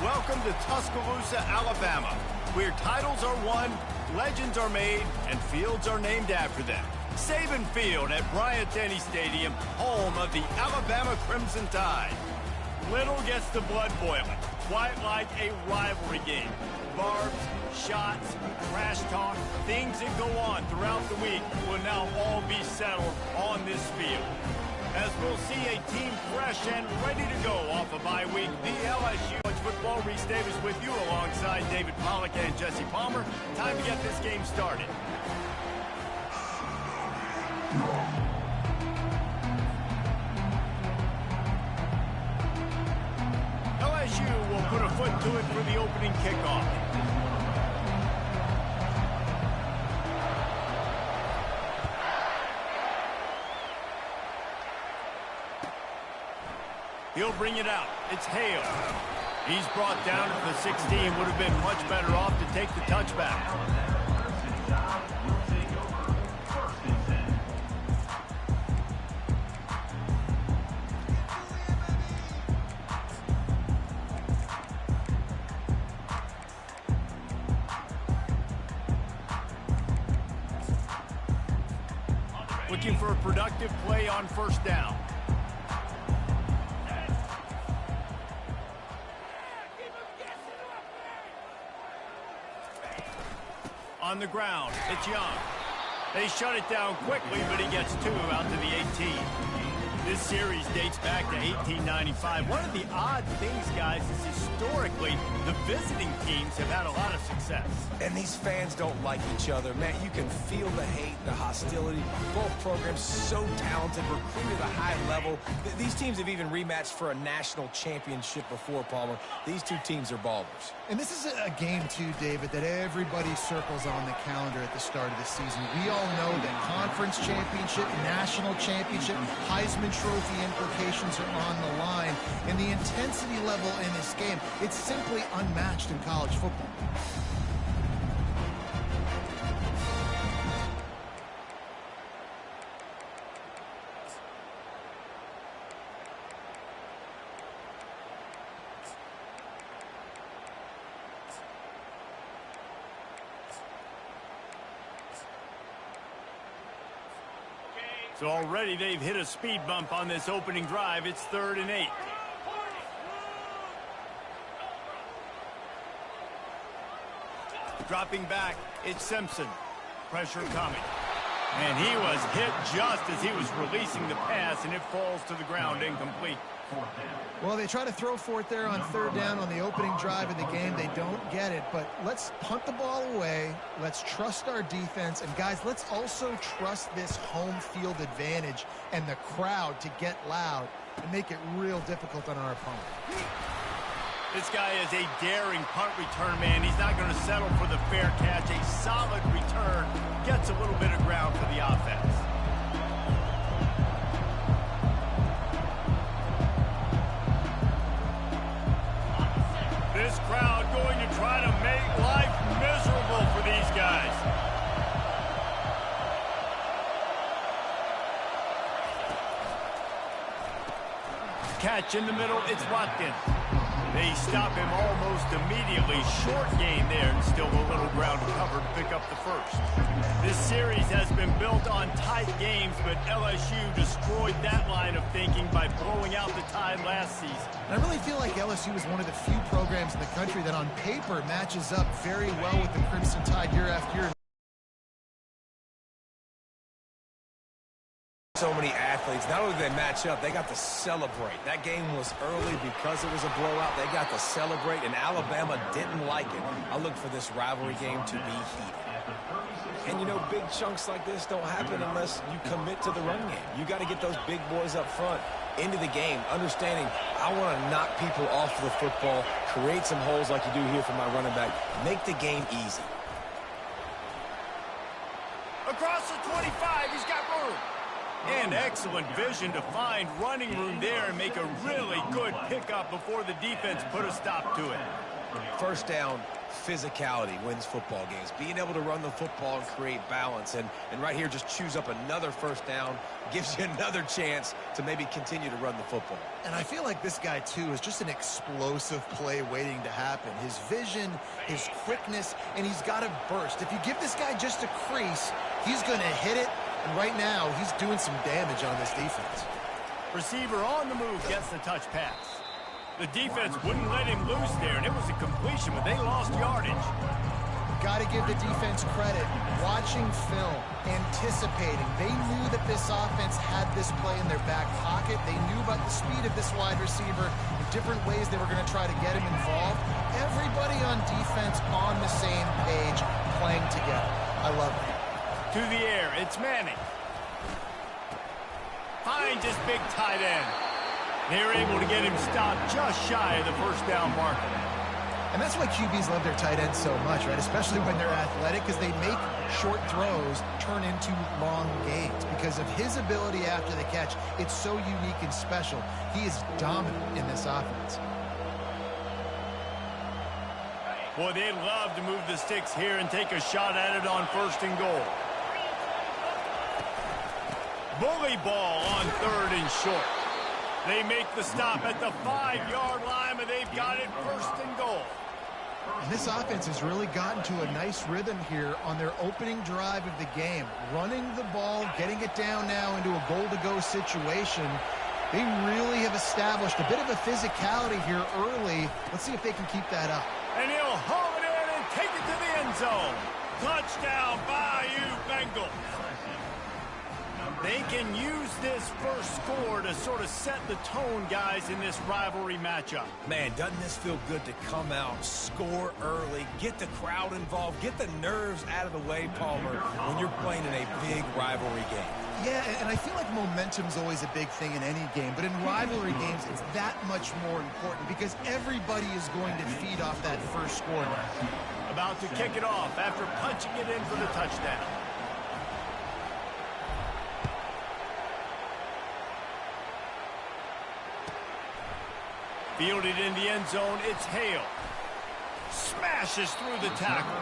Welcome to Tuscaloosa, Alabama, where titles are won, legends are made, and fields are named after them. Saban Field at Bryant-Denny Stadium, home of the Alabama Crimson Tide. Little gets the blood boiling, quite like a rivalry game. Barbs, shots, trash talk, things that go on throughout the week will now all be settled on this field. As we'll see a team fresh and ready to go off a bye week, the LSU College Football. Reese Davis with you alongside David Pollack and Jesse Palmer. Time to get this game started. LSU will put a foot to it for the opening kickoff. He'll bring it out. It's Hale. He's brought down at the 16. Would have been much better off to take the touchback. Looking for a productive play on first down. On the ground, it's Young. They shut it down quickly, but he gets two out to the 18. This series dates back to 1895. One of the odd things, guys, is historically the visiting teams have had a lot of success. And these fans don't like each other. Man, you can feel the hate, the hostility. Both programs so talented, recruited at a high level. These teams have even rematched for a national championship before, Palmer. These two teams are ballers. And this is a game, too, David, that everybody circles on the calendar at the start of the season. We all know that conference championship, national championship, Heisman Trophy implications are on the line. And the intensity level in this game, it's simply unmatched in college football. So already they've hit a speed bump on this opening drive. It's 3rd and 8. Dropping back, it's Simpson. Pressure coming. And he was hit just as he was releasing the pass, and it falls to the ground incomplete. Well, they try to throw for it there on 3rd down on the opening drive of the game. They don't get it, but let's punt the ball away. Let's trust our defense. And, guys, let's also trust this home field advantage and the crowd to get loud and make it real difficult on our opponent. This guy is a daring punt return man. He's not going to settle for the fair catch. A solid return gets a little bit of ground for the offense. This crowd going to try to make life miserable for these guys. Catch in the middle, it's Watkins. They stop him almost immediately. Short gain there, and still a little ground to cover to pick up the first. This series has been built on tight games, but LSU destroyed that line of thinking by blowing out the Tide last season. And I really feel like LSU is one of the few programs in the country that on paper matches up very well with the Crimson Tide year after year. So many athletes, not only did they match up, they got to celebrate. That game was early because it was a blowout. They got to celebrate, and Alabama didn't like it. I look for this rivalry game to be heated. And, you know, big chunks like this don't happen unless you commit to the run game. You got to get those big boys up front into the game, understanding I want to knock people off the football, create some holes like you do here for my running back, make the game easy. Across the 25, he's got room. And excellent vision to find running room there and make a really good pickup before the defense put a stop to it. First down, physicality wins football games. Being able to run the football and create balance. And right here, just choose up another first down, gives you another chance to maybe continue to run the football. And I feel like this guy, too, is just an explosive play waiting to happen. His vision, his quickness, and he's got a burst. If you give this guy just a crease, he's going to hit it. And right now, he's doing some damage on this defense. Receiver on the move gets the touch pass. The defense wouldn't let him loose there, and it was a completion, but they lost yardage. Got to give the defense credit. Watching film, anticipating. They knew that this offense had this play in their back pocket. They knew about the speed of this wide receiver, the different ways they were going to try to get him involved. Everybody on defense on the same page, playing together. I love it. To the air, it's Manning. Finds his big tight end. They're able to get him stopped just shy of the first down marker. And that's why QBs love their tight ends so much, right? Especially when they're athletic, because they make short throws turn into long gains. Because of his ability after the catch, it's so unique and special. He is dominant in this offense. Boy, they'd love to move the sticks here and take a shot at it on first and goal. Bully ball on third and short. They make the stop at the 5-yard line, but they've got it first and goal. And this offense has really gotten to a nice rhythm here on their opening drive of the game. Running the ball, getting it down now into a goal-to-go situation. They really have established a bit of a physicality here early. Let's see if they can keep that up. And he'll haul it in and take it to the end zone. Touchdown, Bayou Bengals. They can use this first score to sort of set the tone, guys, in this rivalry matchup. Man, doesn't this feel good to come out, score early, get the crowd involved, get the nerves out of the way, Palmer, when you're playing in a big rivalry game. Yeah, and I feel like momentum's always a big thing in any game, but in rivalry games, it's that much more important because everybody is going to feed off that first score now. About to kick it off after punching it in for the touchdown. Fielded in the end zone, it's Hale. Smashes through the tackle.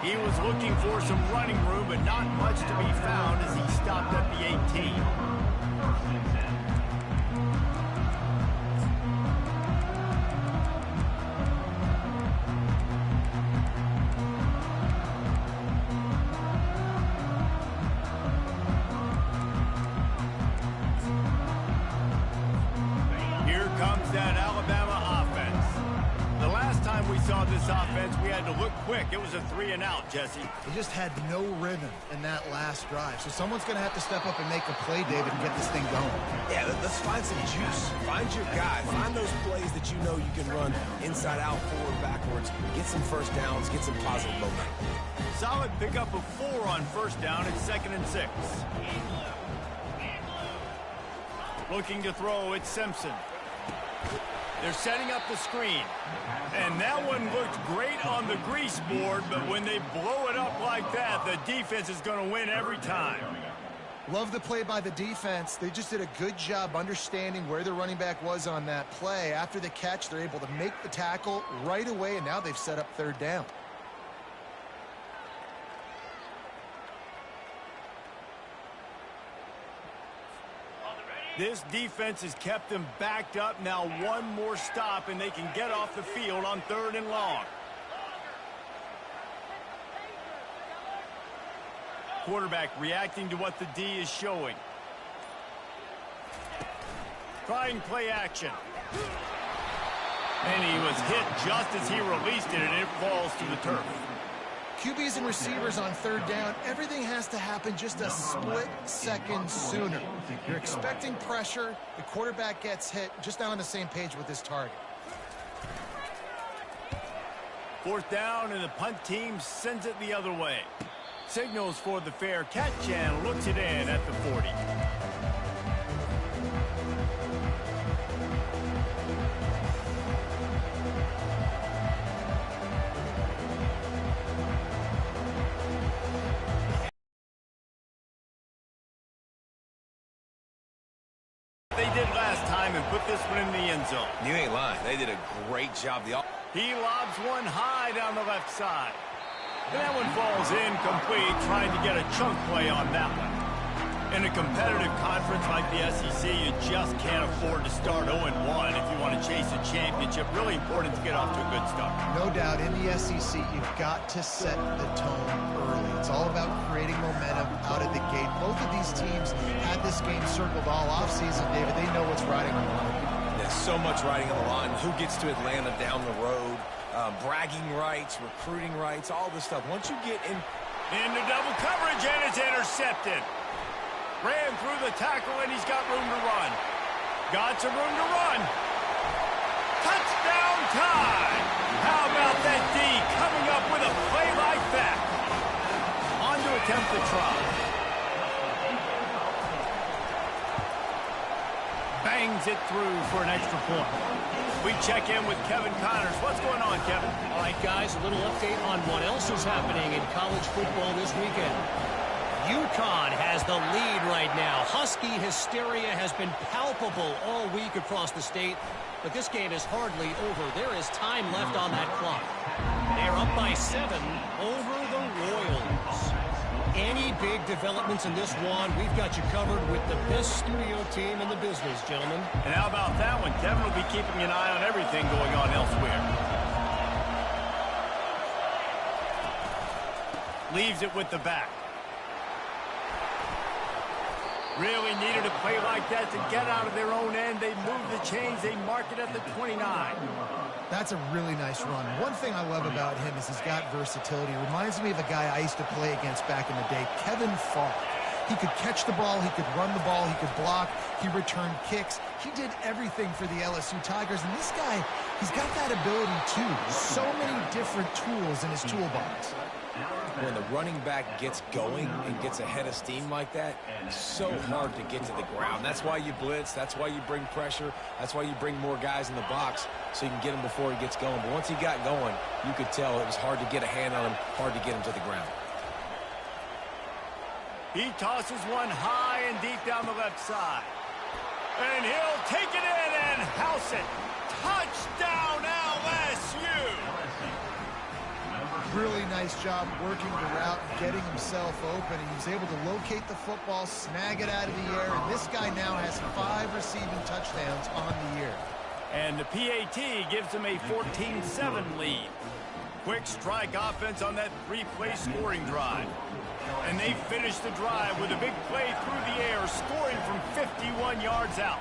He was looking for some running room, but not much to be found as he stopped at the 18. That Alabama offense. The last time we saw this offense, we had to look quick. It was a 3-and-out, Jesse. They just had no rhythm in that last drive. So someone's going to have to step up and make a play, David, and get this thing going. Yeah, let's find some juice. Find your guy. Find those plays that you know you can run inside out, forward, backwards. Get some first downs. Get some positive momentum. Solid pickup of 4 on first down. It's 2nd and 6. Looking to throw, it's Simpson. They're setting up the screen. And that one looked great on the grease board, but when they blow it up like that, the defense is going to win every time. Love the play by the defense. They just did a good job understanding where the running back was on that play. After the catch, they're able to make the tackle right away, and now they've set up 3rd down. This defense has kept them backed up. Now one more stop, and they can get off the field on 3rd and long. Quarterback reacting to what the D is showing. Trying play action. And he was hit just as he released it, and it falls to the turf. QBs and receivers on 3rd down, everything has to happen just a split second sooner. You're expecting pressure, the quarterback gets hit, just not on the same page with his target. 4th down, and the punt team sends it the other way. Signals for the fair catch and looks it in at the 40. They did last time and put this one in the end zone. You ain't lying. They did a great job. He lobs one high down the left side. And that one falls incomplete, trying to get a chunk play on that one. In a competitive conference like the SEC, you just can't afford to start 0-1 if you want to chase a championship. Really important to get off to a good start. No doubt, in the SEC, you've got to set the tone early. It's all about creating momentum out of the gate. Both of these teams had this game circled all offseason, David. They know what's riding on the line. There's so much riding on the line. Who gets to Atlanta down the road? Bragging rights, recruiting rights, all this stuff. Once you get into double coverage, and it's intercepted. Ran through the tackle, and he's got room to run. Got some room to run. Touchdown time! How about that D coming up with a play like that? On to attempt the try. Bangs it through for an extra point. We check in with Kevin Connors. What's going on, Kevin? All right, guys, a little update on what else is happening in college football this weekend. UConn has the lead right now. Husky hysteria has been palpable all week across the state, but this game is hardly over. There is time left on that clock. They're up by 7 over the Royals. Any big developments in this one, we've got you covered with the best studio team in the business, gentlemen. And how about that one? Kevin will be keeping an eye on everything going on elsewhere. Leaves it with the back. Really needed a play like that to get out of their own end. They move the chains. They mark it at the 29. That's a really nice run. One thing I love about him is he's got versatility. Reminds me of a guy I used to play against back in the day, Kevin Falk. He could catch the ball, he could run the ball, he could block, he returned kicks. He did everything for the LSU Tigers, and this guy, he's got that ability too. So many different tools in his toolbox. When the running back gets going and gets ahead of steam like that, it's so hard to get to the ground. That's why you blitz. That's why you bring pressure. That's why you bring more guys in the box so you can get him before he gets going. But once he got going, you could tell it was hard to get a hand on him, hard to get him to the ground. He tosses one high and deep down the left side. And he'll take it in and house it. Touchdown, LSU! Really nice job working the route, getting himself open. He was able to locate the football, snag it out of the air, and this guy now has 5 receiving touchdowns on the year. And the PAT gives him a 14-7 lead. Quick strike offense on that 3-play scoring drive. And they finish the drive with a big play through the air, scoring from 51 yards out.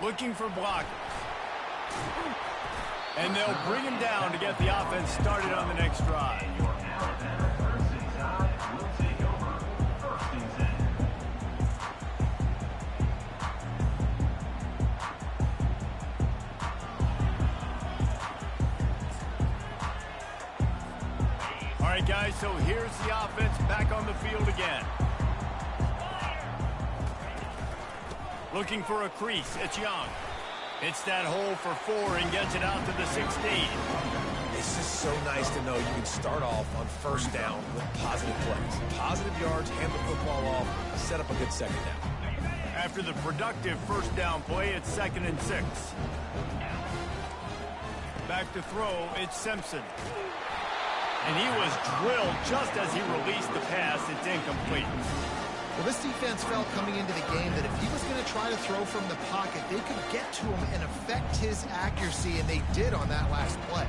Looking for blockers. And they'll bring him down to get the offense started on the next drive. All right, guys, so here's the offense back on the field again. Looking for a crease. It's Young. Hits that hole for 4 and gets it out to the 16. It's just so nice to know you can start off on first down with positive plays. Positive yards, hand the football off, set up a good second down. After the productive first down play, it's 2nd and 6. Back to throw, it's Simpson. And he was drilled just as he released the pass. It's incomplete. Well, this defense felt coming into the game that if he was going to try to throw from the pocket, they could get to him and affect his accuracy, and they did on that last play.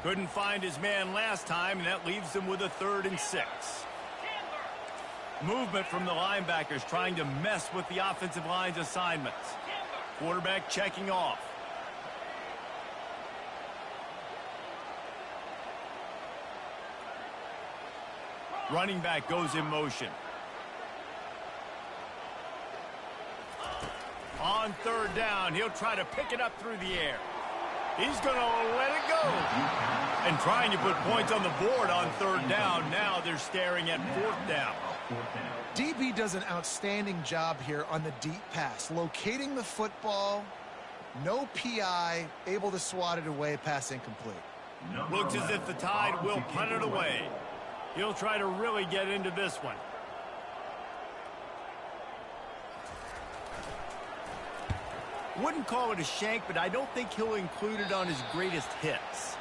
Couldn't find his man last time, and that leaves him with a 3rd and 6. Movement from the linebackers trying to mess with the offensive line's assignments. Quarterback checking off. Running back goes in motion. On 3rd down, he'll try to pick it up through the air. He's going to let it go. And trying to put points on the board on 3rd down. Now they're staring at 4th down. DB does an outstanding job here on the deep pass. Locating the football, no PI, able to swat it away, pass incomplete. Looks as if the Tide will punt it away. He'll try to really get into this one. Wouldn't call it a shank, but I don't think he'll include it on his greatest hits.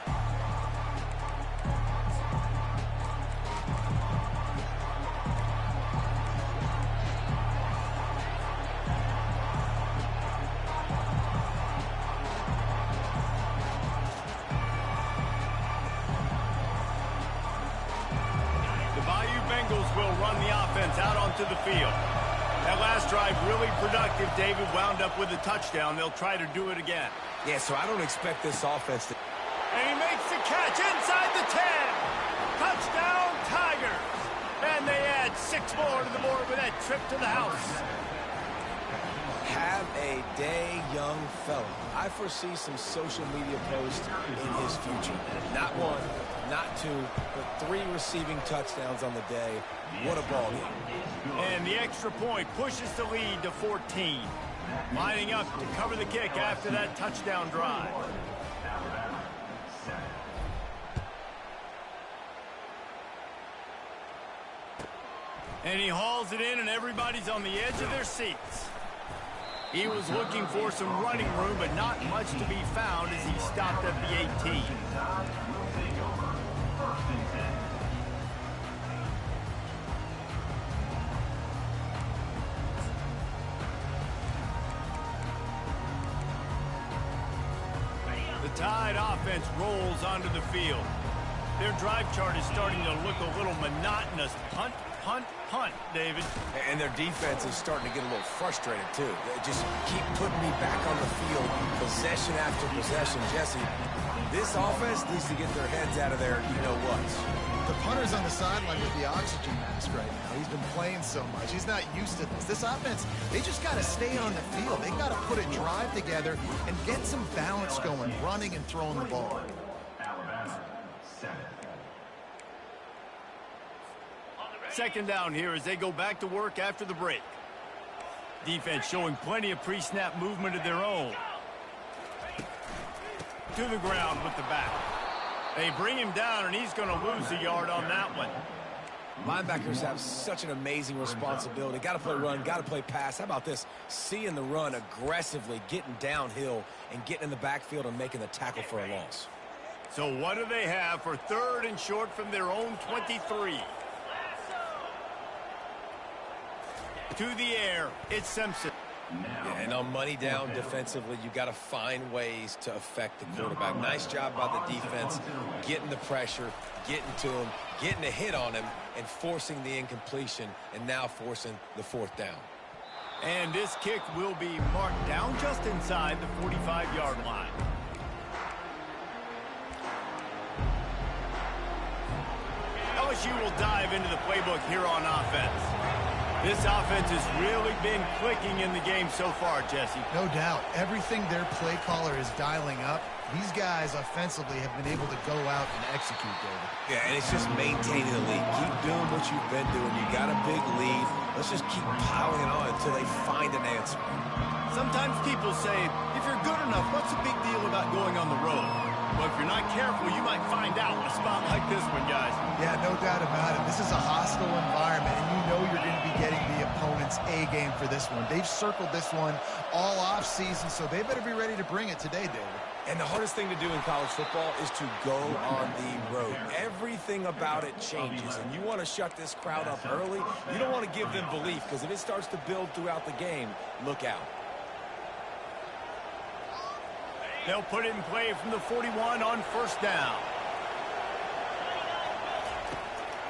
Will run the offense out onto the field. That last drive really productive. David wound up with a touchdown. They'll try to do it again. Yeah, so I don't expect this offense to... And he makes the catch inside the 10. Touchdown, Tigers. And they add 6 more to the board with that trip to the house. Have a day, young fella. I foresee some social media posts in his future. Not 1, not 2, but 3 receiving touchdowns on the day. What a ball game. And the extra point pushes the lead to 14. Lining up to cover the kick after that touchdown drive. And he hauls it in, and everybody's on the edge of their seats. He was looking for some running room, but not much to be found as he stopped at the 18. The Tide offense rolls onto the field. Their drive chart is starting to look a little monotonous. Punt, punt, punt, David. And their defense is starting to get a little frustrated, too. They just keep putting me back on the field, possession after possession. Jesse, this offense needs to get their heads out of there, you-know-what. The punter's on the sideline with the oxygen mask right now. He's been playing so much. He's not used to this. This offense, they just got to stay on the field. They got to put a drive together and get some balance going, running and throwing the ball. Second down here as they go back to work after the break. Defense showing plenty of pre-snap movement of their own. To the ground with the back. They bring him down, and he's going to lose a yard on that one. Linebackers have such an amazing responsibility. Got to play run, got to play pass. How about this? Seeing the run aggressively, getting downhill, and getting in the backfield and making the tackle for a loss. So what do they have for 3rd and short from their own 23? To the air, it's Simpson. Yeah, and on money down defensively, you got to find ways to affect the quarterback. Nice job by the defense, getting the pressure, getting to him, getting a hit on him, and forcing the incompletion, and now forcing the 4th down. And this kick will be marked down just inside the 45-yard line. LSU will dive into the playbook here on offense. This offense has really been clicking in the game so far, Jesse. No doubt. Everything their play caller is dialing up, these guys offensively have been able to go out and execute, David. Yeah, and it's just maintaining the lead. Keep doing what you've been doing. You got a big lead. Let's just keep piling it on until they find an answer. Sometimes people say, if you're good enough, what's the big deal about going on the road? Well, if you're not careful, you might find out in a spot like this one, guys. Yeah, no doubt about it. This is a hostile environment, and you know you're going to be getting the opponent's A game for this one. They've circled this one all off season, so they better be ready to bring it today, David. And the hardest thing to do in college football is to go on the road. Everything about it changes, and you want to shut this crowd up early. You don't want to give them belief, because if it starts to build throughout the game, look out. They'll put it in play from the 41 on 1st down.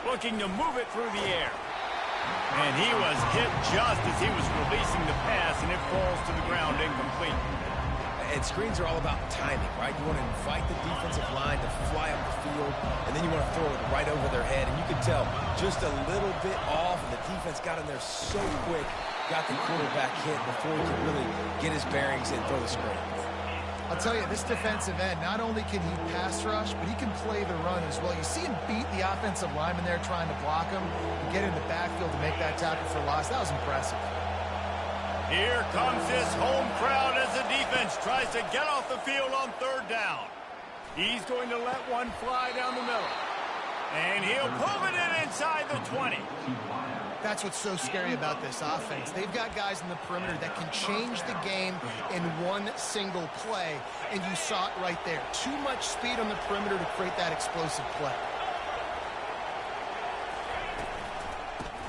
Looking to move it through the air. And he was hit just as he was releasing the pass, and it falls to the ground incomplete. And screens are all about timing, right? You want to invite the defensive line to fly up the field, and then you want to throw it right over their head. And you can tell just a little bit off, and the defense got in there so quick, got the quarterback hit before he could really get his bearings and throw the screen. I'll tell you, this defensive end, not only can he pass rush, but he can play the run as well. You see him beat the offensive lineman there trying to block him and get in the backfield to make that tackle for loss. That was impressive. Here comes this home crowd as the defense tries to get off the field on 3rd down. He's going to let one fly down the middle. And he'll pull it in inside the 20. That's what's so scary about this offense. They've got guys in the perimeter that can change the game in one single play, and you saw it right there. Too much speed on the perimeter to create that explosive play.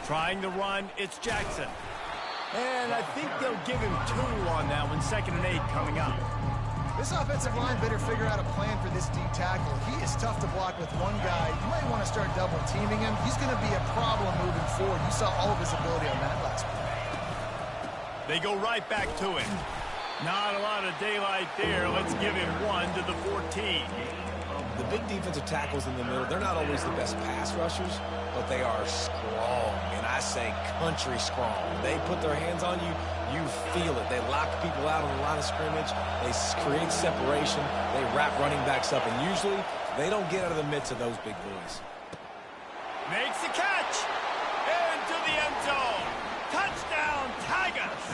Trying the run, it's Jackson. And I think they'll give him 2 on that one, 2nd and 8 coming up. This offensive line better figure out a plan for this D tackle. He is tough to block with one guy. You might want to start double teaming him. He's going to be a problem moving forward. You saw all of his ability on that last play. They go right back to him. Not a lot of daylight there. Let's give him 1 to the 14. The big defensive tackles in the middle, they're not always the best pass rushers, but they are strong, and I say country strong. They put their hands on you, you feel it. They lock people out on the line of scrimmage. They create separation. They wrap running backs up, and usually they don't get out of the midst of those big boys. Makes the catch. Into the end zone. Touchdown, Tigers.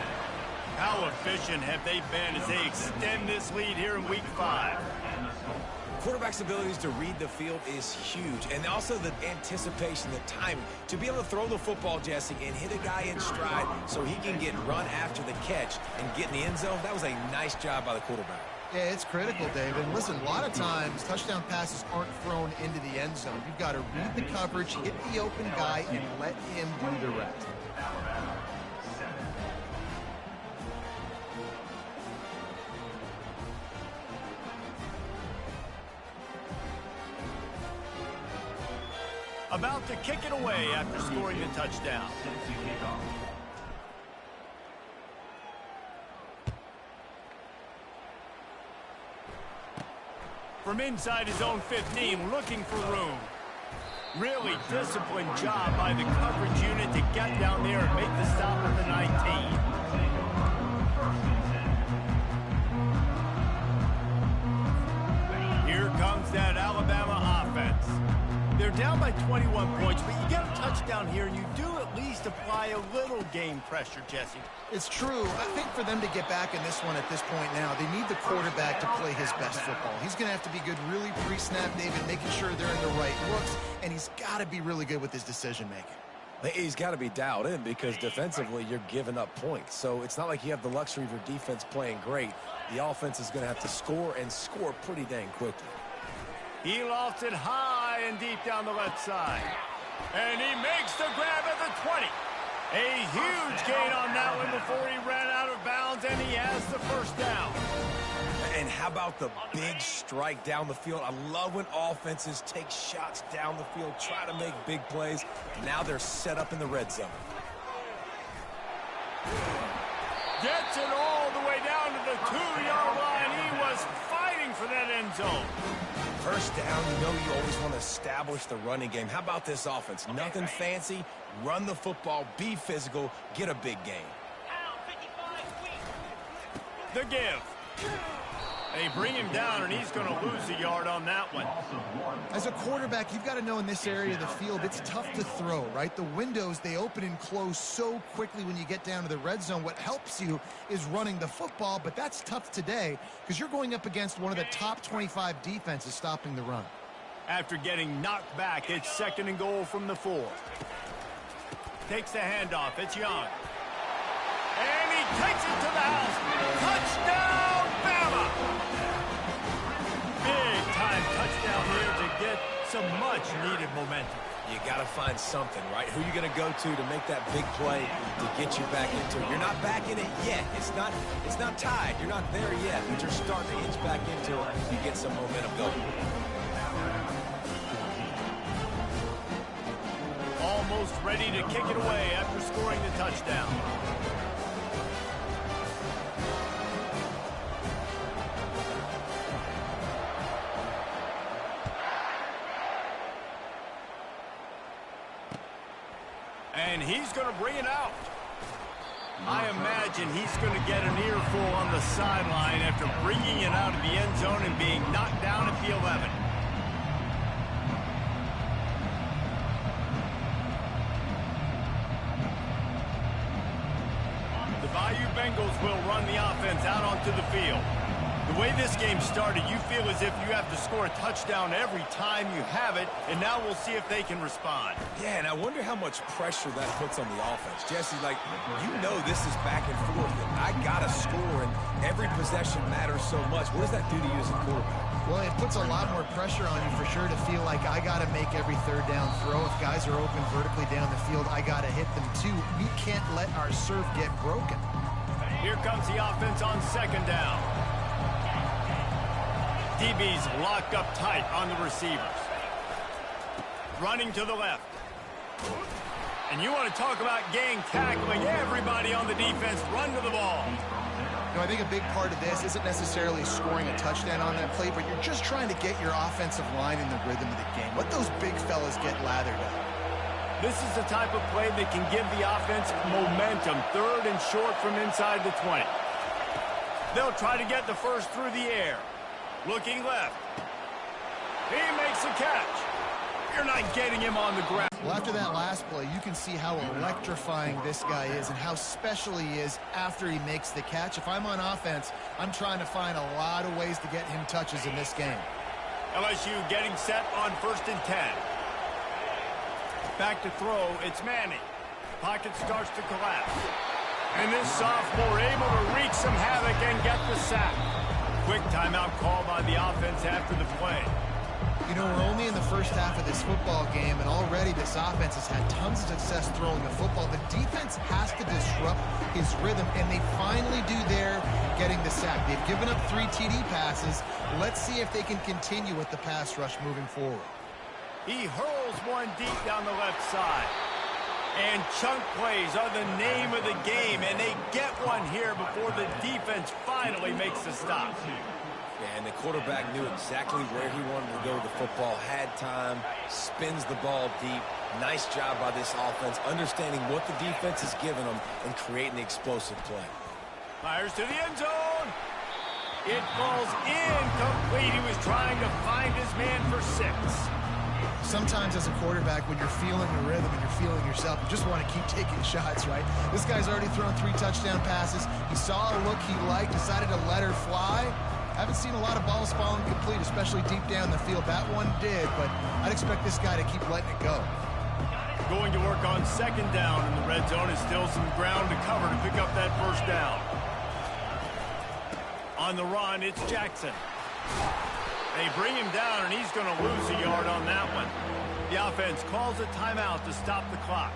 How efficient have they been as they extend this lead here in Week 5? Quarterback's abilities to read the field is huge, and also the anticipation, the timing. To be able to throw the football, Jesse, and hit a guy in stride so he can get run after the catch and get in the end zone, that was a nice job by the quarterback. Yeah, it's critical, David. And listen, a lot of times touchdown passes aren't thrown into the end zone. You've got to read the coverage, hit the open guy, and let him do the rest. About to kick it away after scoring the touchdown. From inside his own 15, looking for room. Really disciplined job by the coverage unit to get down there and make the stop at the 19. Here comes that Alabama offense. They're down by 21 points, but you get a touchdown here, and you do at least apply a little game pressure, Jesse. It's true. I think for them to get back in this one at this point now, they need the quarterback to play his best football. He's going to have to be good really pre-snap, David, making sure they're in the right looks, and he's got to be really good with his decision-making. He's got to be dialed in because defensively you're giving up points. So it's not like you have the luxury of your defense playing great. The offense is going to have to score and score pretty dang quickly. He lofts it high and deep down the left side. And he makes the grab at the 20. A huge gain on that one before he ran out of bounds, and he has the first down. And how about the big strike down the field? I love when offenses take shots down the field, try to make big plays. Now they're set up in the red zone. Gets it all the way down to the 2-yard line. He was fighting for that end zone. First down, you know you always want to establish the running game. How about this offense? Nothing fancy. Run the football, be physical, get a big gain. The give. They bring him down, and he's going to lose a yard on that one. As a quarterback, you've got to know in this area of the field, it's tough to throw, right? The windows, they open and close so quickly when you get down to the red zone. What helps you is running the football, but that's tough today because you're going up against one of the top 25 defenses stopping the run. After getting knocked back, it's 2nd and goal from the 4. Takes the handoff. It's Young. And he takes it to the house. Touchdown, Bama! Big-time touchdown here to get some much-needed momentum. You got to find something, right? Who are you going to go to make that big play to get you back into it? You're not back in it yet. It's not tied. You're not there yet, but you're starting to inch back into it. You get some momentum going. Almost ready to kick it away after scoring the touchdown. And he's going to bring it out. I imagine he's going to get an earful on the sideline after bringing it out of the end zone and being knocked down at the 11. The Bayou Bengals will run the offense out onto the field. The way this game started, you feel as if you have to score a touchdown every time you have it, and now we'll see if they can respond. Yeah, and I wonder how much pressure that puts on the offense. Jesse, like, you know this is back and forth, and I got to score, and every possession matters so much. What does that do to you as a quarterback? Well, it puts a lot more pressure on you for sure to feel like I got to make every third down throw. If guys are open vertically down the field, I got to hit them too. We can't let our serve get broken. Here comes the offense on second down. DB's locked up tight on the receivers. Running to the left. And you want to talk about gang tackling. Everybody on the defense run to the ball. You know, I think a big part of this isn't necessarily scoring a touchdown on that play, but you're just trying to get your offensive line in the rhythm of the game. Let those big fellas get lathered up. This is the type of play that can give the offense momentum. Third and short from inside the 20. They'll try to get the first through the air. Looking left. He makes a catch. You're not getting him on the ground. Well, after that last play, you can see how electrifying this guy is and how special he is after he makes the catch. If I'm on offense, I'm trying to find a lot of ways to get him touches in this game. LSU getting set on 1st and 10. Back to throw, it's Manning. Pocket starts to collapse. And this sophomore able to wreak some havoc and get the sack. Quick timeout call by the offense after the play. You know, we're only in the first half of this football game, and already this offense has had tons of success throwing the football. The defense has to disrupt his rhythm, and they finally do there, getting the sack. They've given up 3 TD passes. Let's see if they can continue with the pass rush moving forward. He hurls one deep down the left side. And chunk plays are the name of the game, and they get one here before the defense finally makes the stop. Yeah, and the quarterback knew exactly where he wanted to go with the football, had time, spins the ball deep. Nice job by this offense, understanding what the defense is giving them and creating the explosive play. Fires to the end zone. It falls incomplete. He was trying to find his man for 6. Sometimes as a quarterback, when you're feeling the rhythm and you're feeling yourself, you just want to keep taking shots, right? This guy's already thrown 3 touchdown passes. He saw a look he liked, decided to let her fly. Haven't seen a lot of balls falling complete, especially deep down the field. That one did, but I'd expect this guy to keep letting it go. Going to work on second down in the red zone. Is still some ground to cover to pick up that first down. On the run, it's Jackson. They bring him down, and he's going to lose a yard on that one. The offense calls a timeout to stop the clock.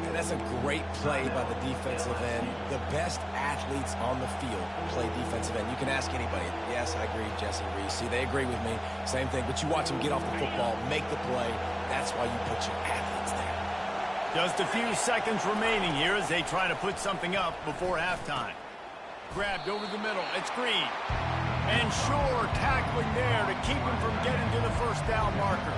And that's a great play by the defensive end. The best athletes on the field play defensive end. You can ask anybody. Yes, I agree, Jesse Reese. See, they agree with me. Same thing. But you watch them get off the football, make the play. That's why you put your athletes there. Just a few seconds remaining here as they try to put something up before halftime. Grabbed over the middle. It's Green. And Shore tackling there to keep him from getting to the first down marker.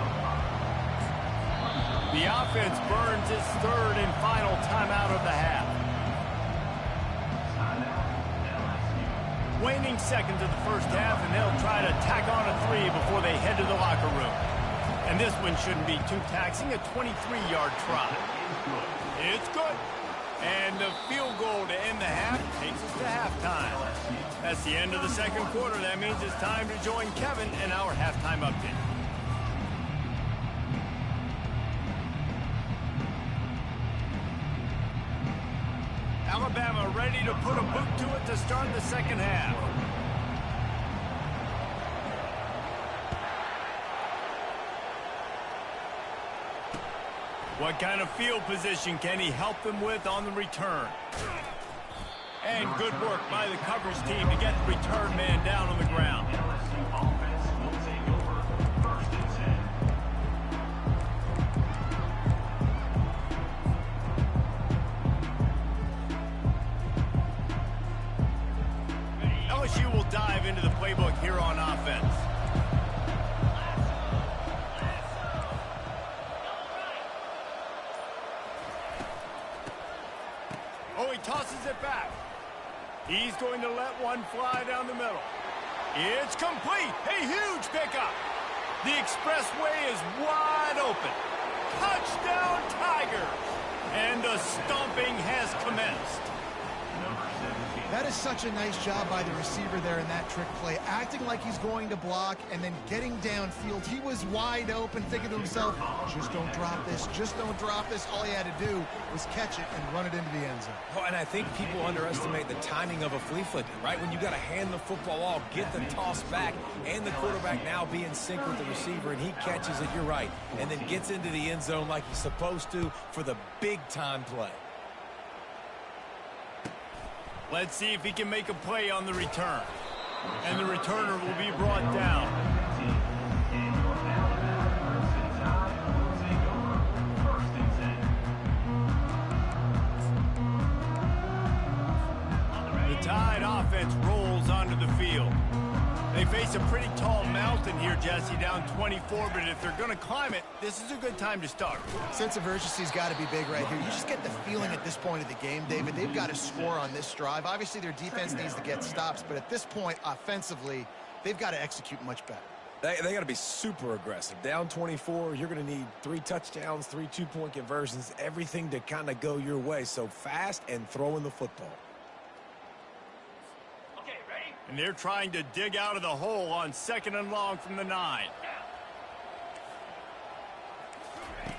The offense burns its 3rd and final timeout of the half. Waning seconds of the first half, and they'll try to tack on a 3 before they head to the locker room. And this one shouldn't be too taxing, a 23-yard try. It's good. And the field goal to end the half takes us to halftime. That's the end of the second quarter. That means it's time to join Kevin in our halftime update. Alabama ready to put a boot to it to start the second half. What kind of field position can he help them with on the return? And good work by the coverage team to get the return man down on the ground. LSU will dive into the playbook here on offense. Oh, he tosses it back. He's going to let one fly down the middle. It's complete. A huge pickup. The expressway is wide open. Touchdown, Tigers. And the stomping has commenced. That is such a nice job by the receiver there in that trick play, acting like he's going to block and then getting downfield. He was wide open, thinking to himself, just don't drop this, just don't drop this. All he had to do was catch it and run it into the end zone. Oh, and I think people underestimate the timing of a flea flicker, right? When you got to hand the football off, get the toss back, and the quarterback now be in sync with the receiver, and he catches it, you're right, and then gets into the end zone like he's supposed to for the big-time play. Let's see if he can make a play on the return. And the returner will be brought down. The Tide offense rolls onto the field. They face a pretty tall mountain here, Jesse, down 24, but if they're going to climb it, this is a good time to start. Sense of urgency's got to be big right here. You just get the feeling at this point of the game, David, they've got to score on this drive. Obviously, their defense needs to get stops, but at this point, offensively, they've got to execute much better. They got to be super aggressive. Down 24, you're going to need 3 touchdowns, 3 two-point conversions, everything to kind of go your way. So fast and throwing the football. And they're trying to dig out of the hole on 2nd and long from the 9.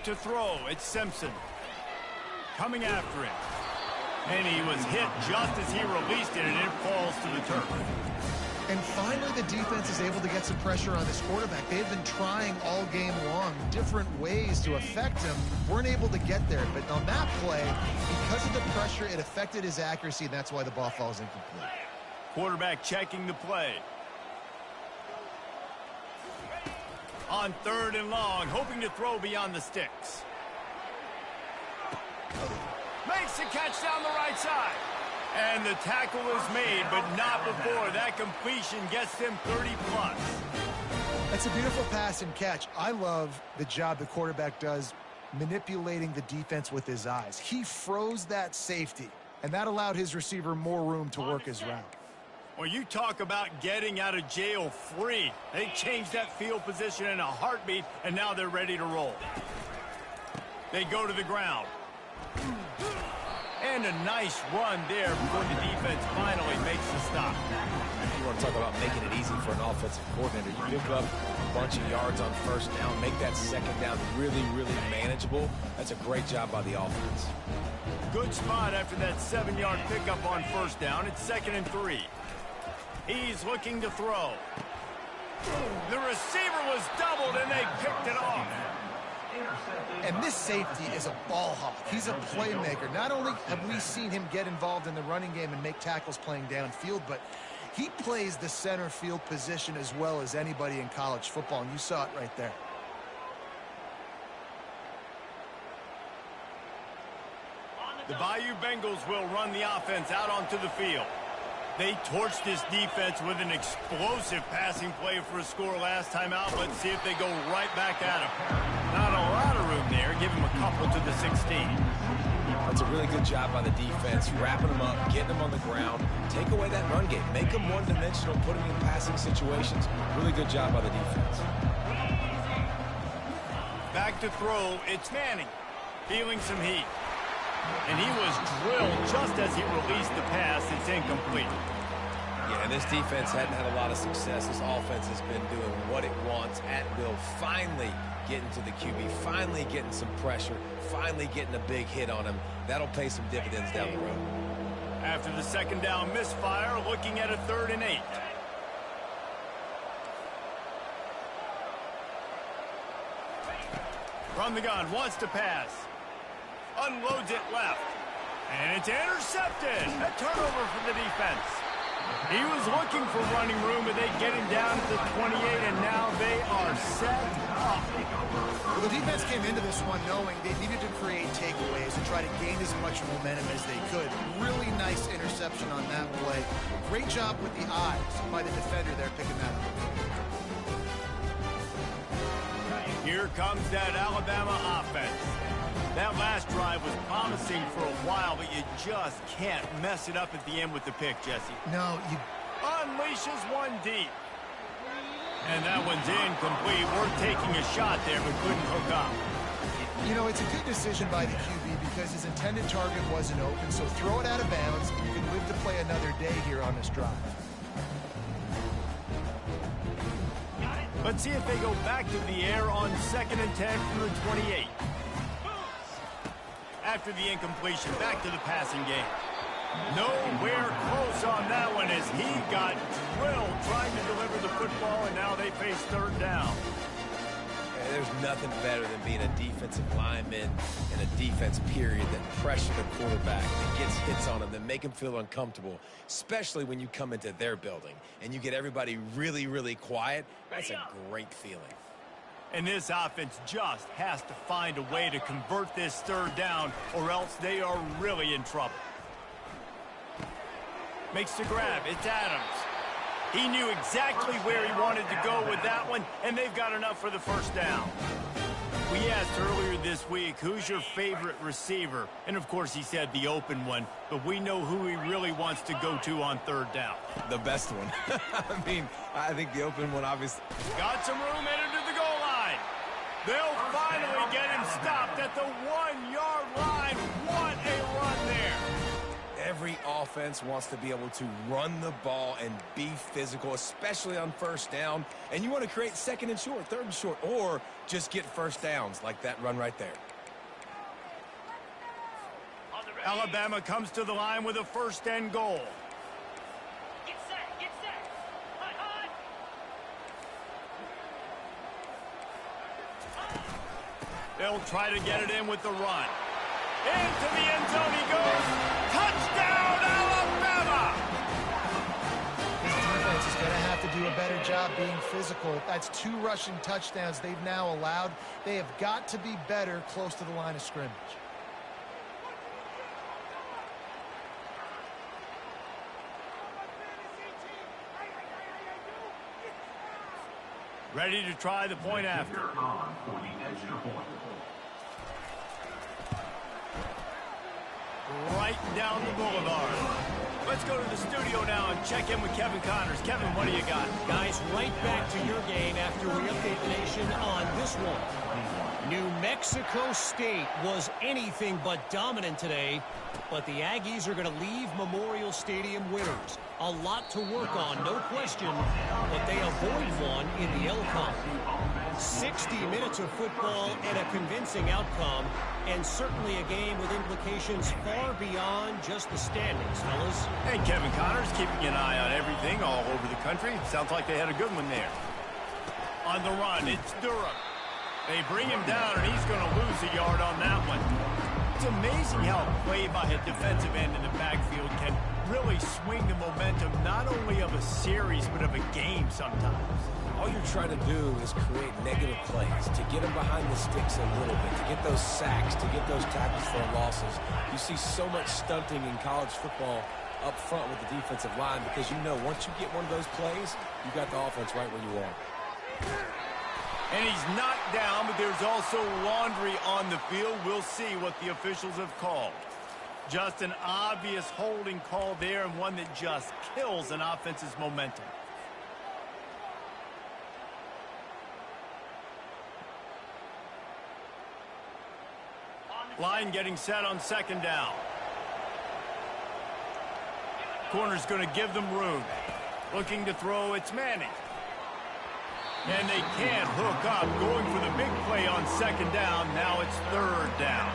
To throw, it's Simpson. Coming after him. And he was hit just as he released it, and it falls to the turf. And finally, the defense is able to get some pressure on this quarterback. They've been trying all game long different ways to affect him. Weren't able to get there. But on that play, because of the pressure, it affected his accuracy, and that's why the ball falls incomplete. Quarterback checking the play. On 3rd and long, hoping to throw beyond the sticks. Makes the catch down the right side. And the tackle is made, but not before that completion gets him 30+. That's a beautiful pass and catch. I love the job the quarterback does manipulating the defense with his eyes. He froze that safety, and that allowed his receiver more room to work his route. Well, you talk about getting out of jail free. They changed that field position in a heartbeat, and now they're ready to roll. They go to the ground. And a nice run there before the defense finally makes the stop. You want to talk about making it easy for an offensive coordinator. You pick up a bunch of yards on 1st down, make that 2nd down really, really manageable. That's a great job by the offense. Good spot after that 7-yard pickup on 1st down. It's 2nd and 3. He's looking to throw. The receiver was doubled, and they picked it off. And this safety is a ball hawk. He's a playmaker. Not only have we seen him get involved in the running game and make tackles playing downfield, but he plays the center field position as well as anybody in college football, and you saw it right there. The Bayou Bengals will run the offense out onto the field. They torched this defense with an explosive passing play for a score last time out. Let's see if they go right back at him. Not a lot of room there. Give him a couple to the 16. That's a really good job by the defense, wrapping them up, getting them on the ground, take away that run game, make them one-dimensional, put them in passing situations. Really good job by the defense. Back to throw, it's Manning, feeling some heat. And he was drilled just as he released the pass. It's incomplete. Yeah, and this defense hadn't had a lot of success. This offense has been doing what it wants at will. Finally getting to the QB, finally getting some pressure, finally getting a big hit on him. That'll pay some dividends down the road. After the 2nd down misfire, looking at a 3rd and 8. From the gun, wants to pass. Unloads it left. And it's intercepted. A turnover for the defense. He was looking for running room, but they get him down to the 28, and now they are set up. Well, the defense came into this one knowing they needed to create takeaways and try to gain as much momentum as they could. Really nice interception on that play. Great job with the eyes by the defender there picking that up. Here comes that Alabama offense. That last drive was promising for a while, but you just can't mess it up at the end with the pick, Jesse. No, you... Unleashes one deep. And that one's incomplete. Worth taking a shot there, but couldn't hook up. You know, it's a good decision by the QB because his intended target wasn't open, so throw it out of bounds, and you can live to play another day here on this drive. Let's see if they go back to the air on 2nd and 10 from the 28. After the incompletion, back to the passing game. Nowhere close on that one as he got drilled trying to deliver the football, and now they face 3rd down. There's nothing better than being a defensive lineman in a defense period that pressure the quarterback, that gets hits on him, that make him feel uncomfortable, especially when you come into their building and you get everybody really, really quiet. That's a great feeling. And this offense just has to find a way to convert this 3rd down, or else they are really in trouble. Makes the grab. It's Adams. He knew exactly where he wanted to go with that one, and they've got enough for the 1st down. We asked earlier this week, who's your favorite receiver? And, of course, he said the open one, but we know who he really wants to go to on 3rd down. The best one. I mean, I think the open one, obviously. Got some room headed to the goal line. They'll finally get him stopped at the 1-yard line. What a run there. Every offense wants to be able to run the ball and be physical, especially on 1st down. And you want to create 2nd and short, 3rd and short, or just get 1st downs like that run right there. Alabama comes to the line with a 1st and goal. Get set, get set. Hot, hot. They'll try to get it in with the run. Into the end zone he goes. Touchdown, Alabama! This defense is going to have to do a better job being physical. That's 2 rushing touchdowns they've now allowed. They have got to be better close to the line of scrimmage. Ready to try the point after. Right down the boulevard. Let's go to the studio now and check in with Kevin Connors. Kevin, what do you got? Guys, right back to your game after we update the nation on this one. New Mexico State was anything but dominant today, but the Aggies are going to leave Memorial Stadium winners. A lot to work on, no question, but they avoid one in the LCOM. 60 minutes of football and a convincing outcome, and certainly a game with implications far beyond just the standings, fellas. Hey, Kevin Connors keeping an eye on everything all over the country. Sounds like they had a good one there. On the run, it's Durham. They bring him down, and he's going to lose a yard on that one. It's amazing how a play by a defensive end in the backfield can really swing the momentum not only of a series, but of a game sometimes. All you're trying to do is create negative plays, to get them behind the sticks a little bit, to get those sacks, to get those tackles for losses. You see so much stunting in college football up front with the defensive line because you know once you get one of those plays, you got the offense right where you want. And he's knocked down, but there's also laundry on the field. We'll see what the officials have called. Just an obvious holding call there, and one that just kills an offense's momentum. Line getting set on 2nd down. Corner's going to give them room. Looking to throw, it's Manning. And they can't hook up. Going for the big play on 2nd down. Now it's 3rd down.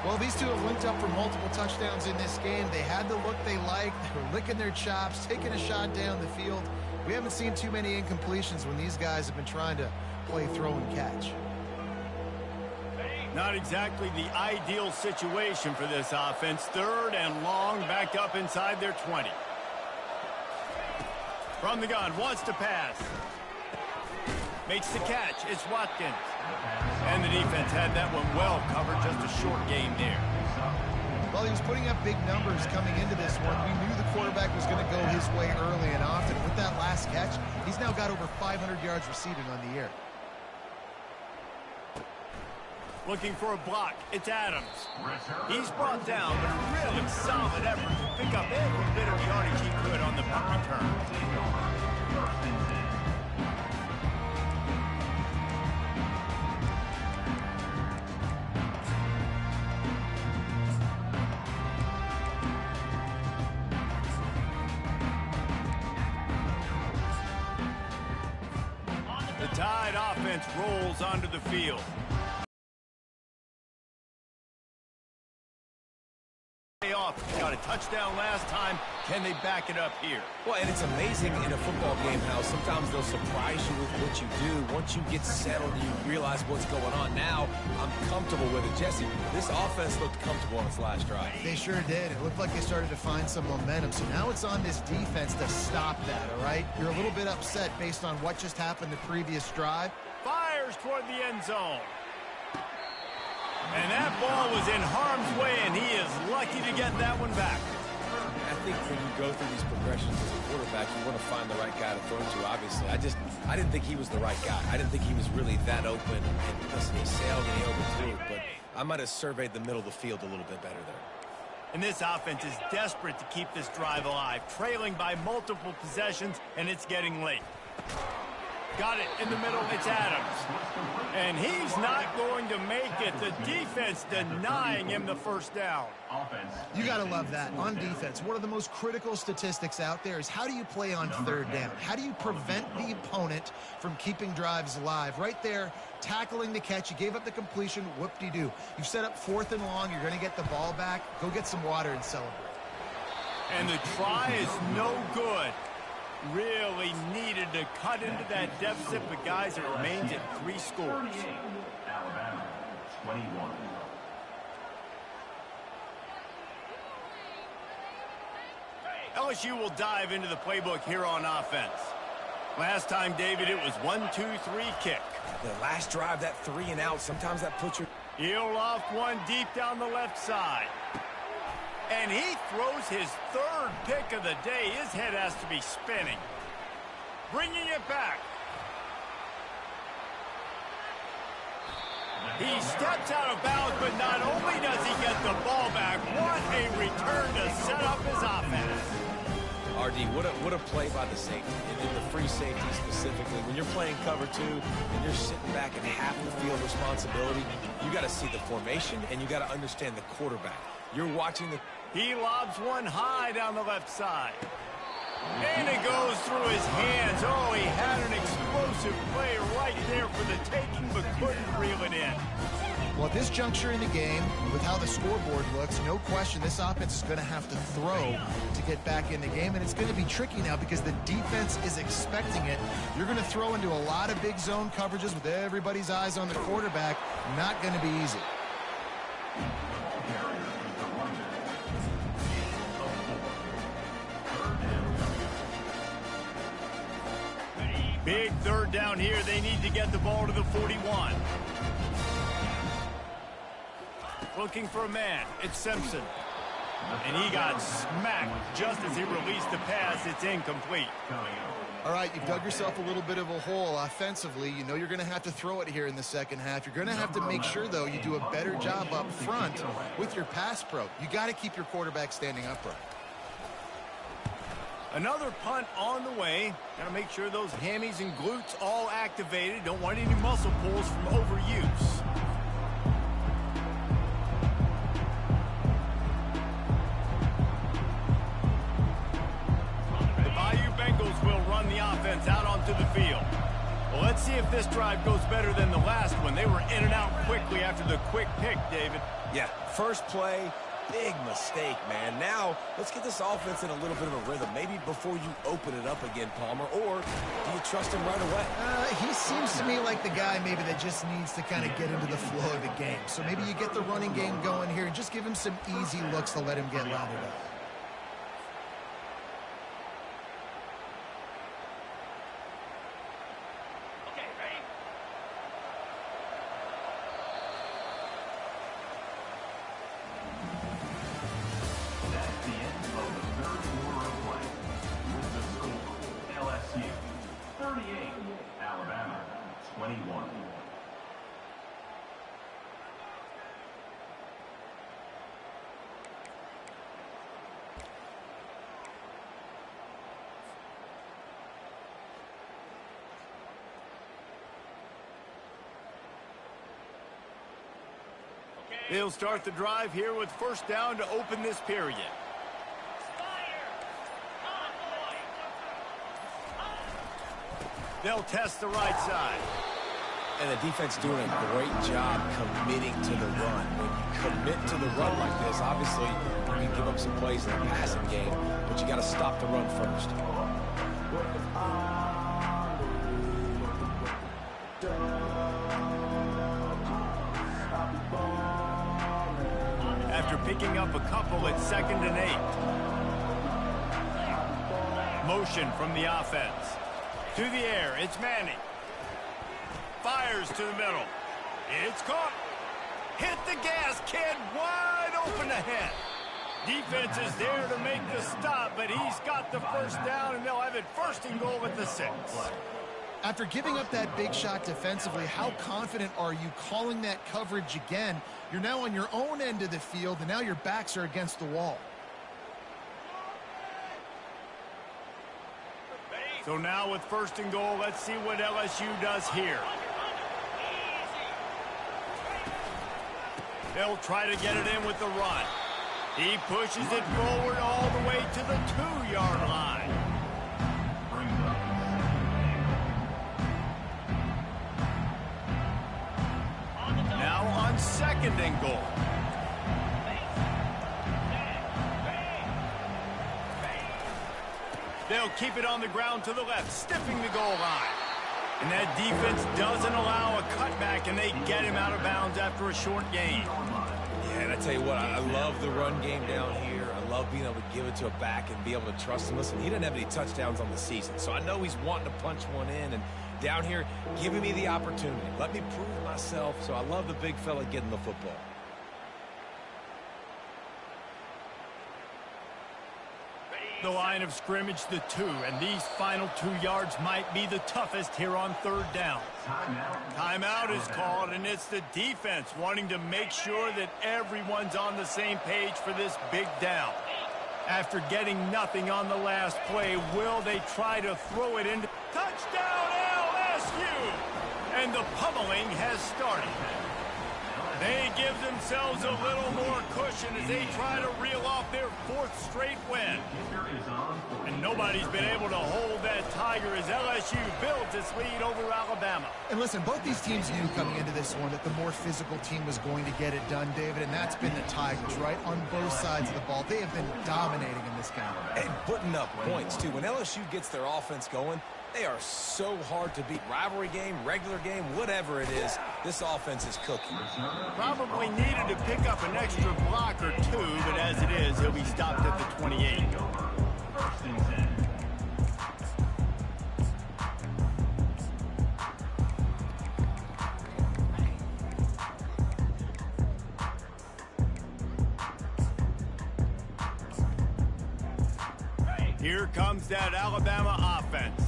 Well, these two have linked up for multiple touchdowns in this game. They had the look they liked. They were licking their chops, taking a shot down the field. We haven't seen too many incompletions when these guys have been trying to play throw and catch. Not exactly the ideal situation for this offense. 3rd and long, back up inside their 20. From the gun, wants to pass. Makes the catch. It's Watkins. And the defense had that one well covered. Just a short game there. Well, he was putting up big numbers coming into this one. We knew the quarterback was going to go his way early and often. With that last catch, he's now got over 500 yards receiving on the year. Looking for a block. It's Adams. He's brought down, but a really solid effort to pick up every bit of yardage he could on the punt return. Tide offense rolls onto the field. Off. Got a touchdown last time. Can they back it up here? Well, and it's amazing in a football game how sometimes they'll surprise you with what you do. Once you get settled, you realize what's going on. Now, I'm comfortable with it. Jesse, this offense looked comfortable on its last drive. They sure did. It looked like they started to find some momentum. So now it's on this defense to stop that, all right? You're a little bit upset based on what just happened the previous drive. Fires toward the end zone. And that ball was in harm's way, and he is lucky to get that one back. I think when you go through these progressions as a quarterback, you want to find the right guy to throw to, obviously. I didn't think he was the right guy. I didn't think he was really that open. And listen, he sailed and he overthrew it, but I might have surveyed the middle of the field a little bit better there. And this offense is desperate to keep this drive alive, trailing by multiple possessions, and it's getting late. Got it in the middle. It's Adams. And he's not going to make it. The defense denying him the first down. You got to love that. On defense, one of the most critical statistics out there is how do you play on third down? How do you prevent the opponent from keeping drives alive? Right there, tackling the catch. You gave up the completion. Whoop-de-doo. You've set up 4th and long. You're going to get the ball back. Go get some water and celebrate. And the try is no good. Really needed to cut into that deficit, but guys, it remains at 3 scores. Alabama, 21. LSU will dive into the playbook here on offense. Last time, David, it was 1-2-3 kick. The last drive, that 3 and out, sometimes that puts you... He'll loft one deep down the left side. And he throws his 3rd pick of the day. His head has to be spinning. Bringing it back. He steps out of bounds, but not only does he get the ball back, what a return to set up his offense. RD, what a play by the safety, and then the free safety specifically. When you're playing cover 2 and you're sitting back at half the field responsibility, you got to see the formation and you got to understand the quarterback. You're watching the... He lobs one high down the left side. And it goes through his hands. Oh, he had an explosive play right there for the taking, but couldn't reel it in. Well, at this juncture in the game, with how the scoreboard looks, no question this offense is going to have to throw to get back in the game, and it's going to be tricky now because the defense is expecting it. You're going to throw into a lot of big zone coverages with everybody's eyes on the quarterback. Not going to be easy. Big 3rd down here. They need to get the ball to the 41. Looking for a man. It's Simpson. And he got smacked just as he released the pass. It's incomplete. All right, you've dug yourself a little bit of a hole offensively. You know you're going to have to throw it here in the second half. You're going to have to make sure, though, you do a better job up front with your pass pro. You got to keep your quarterback standing upright. Another punt on the way. Got to make sure those hammies and glutes all activated. Don't want any muscle pulls from overuse. The Bayou Bengals will run the offense out onto the field. Well, let's see if this drive goes better than the last one. They were in and out quickly after the quick pick, David. Yeah, first play... Big mistake, man. Now, let's get this offense in a little bit of a rhythm. Maybe before you open it up again, Palmer, or do you trust him right away? He seems to me like the guy maybe that just needs to kind of get into the flow of the game. So maybe you get the running game going here and just give him some easy looks to let him get lathered up. Alabama, 21. They'll start the drive here with 1st down to open this period. They'll test the right side. And the defense doing a great job committing to the run. When you commit to the run like this, obviously you can give up some plays in the passing game, but you got to stop the run first. After picking up a couple at 2nd and 8. Motion from the offense. To the air, it's Manning. Fires to the middle. It's caught. Hit the gas, kid. Wide open ahead. Defense is there to make the stop, but he's got the first down, and they'll have it 1st and goal at the 6. After giving up that big shot defensively, how confident are you calling that coverage again? You're now on your own end of the field, and now your backs are against the wall. So now with 1st and goal, let's see what LSU does here. They'll try to get it in with the run. He pushes it forward all the way to the 2-yard line. Now on 2nd and goal. They'll keep it on the ground to the left, stiffing the goal line. And that defense doesn't allow a cutback, and they get him out of bounds after a short gain. Yeah, and I tell you what, I love the run game down here. I love being able to give it to a back and be able to trust him. Listen, he didn't have any touchdowns on the season, so I know he's wanting to punch one in. And down here, giving me the opportunity. Let me prove myself, so I love the big fella getting the football. The line of scrimmage, the 2, and these final 2 yards might be the toughest here on 3rd down. Timeout is called, and it's the defense wanting to make sure that everyone's on the same page for this big down. After getting nothing on the last play, will they try to throw it into touchdown LSU? And the pummeling has started. They give themselves a little more cushion as they try to reel off their 4th straight win. And nobody's been able to hold that Tiger as LSU builds its lead over Alabama. And listen, both these teams knew coming into this one that the more physical team was going to get it done, David, and that's been the Tigers, right? On both sides of the ball. They have been dominating in this game. And putting up points, too. When LSU gets their offense going, they are so hard to beat. Rivalry game, regular game, whatever it is, this offense is cooking. Probably needed to pick up an extra block or 2, but as it is, he'll be stopped at the 28. Here comes that Alabama offense.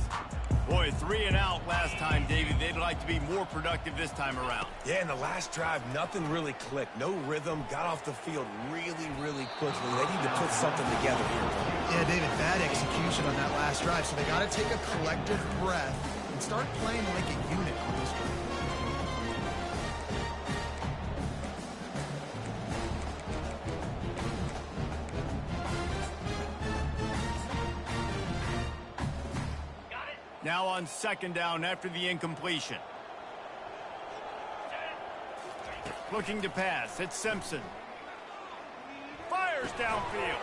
Boy, 3 and out last time, David. They'd like to be more productive this time around. Yeah, in the last drive, nothing really clicked. No rhythm, got off the field really, really quickly. They need to put something together here. Yeah, David, bad execution on that last drive, so they got to take a collective breath and start playing like a unit on this drive. Now on 2nd down after the incompletion. Looking to pass. It's Simpson. Fires downfield.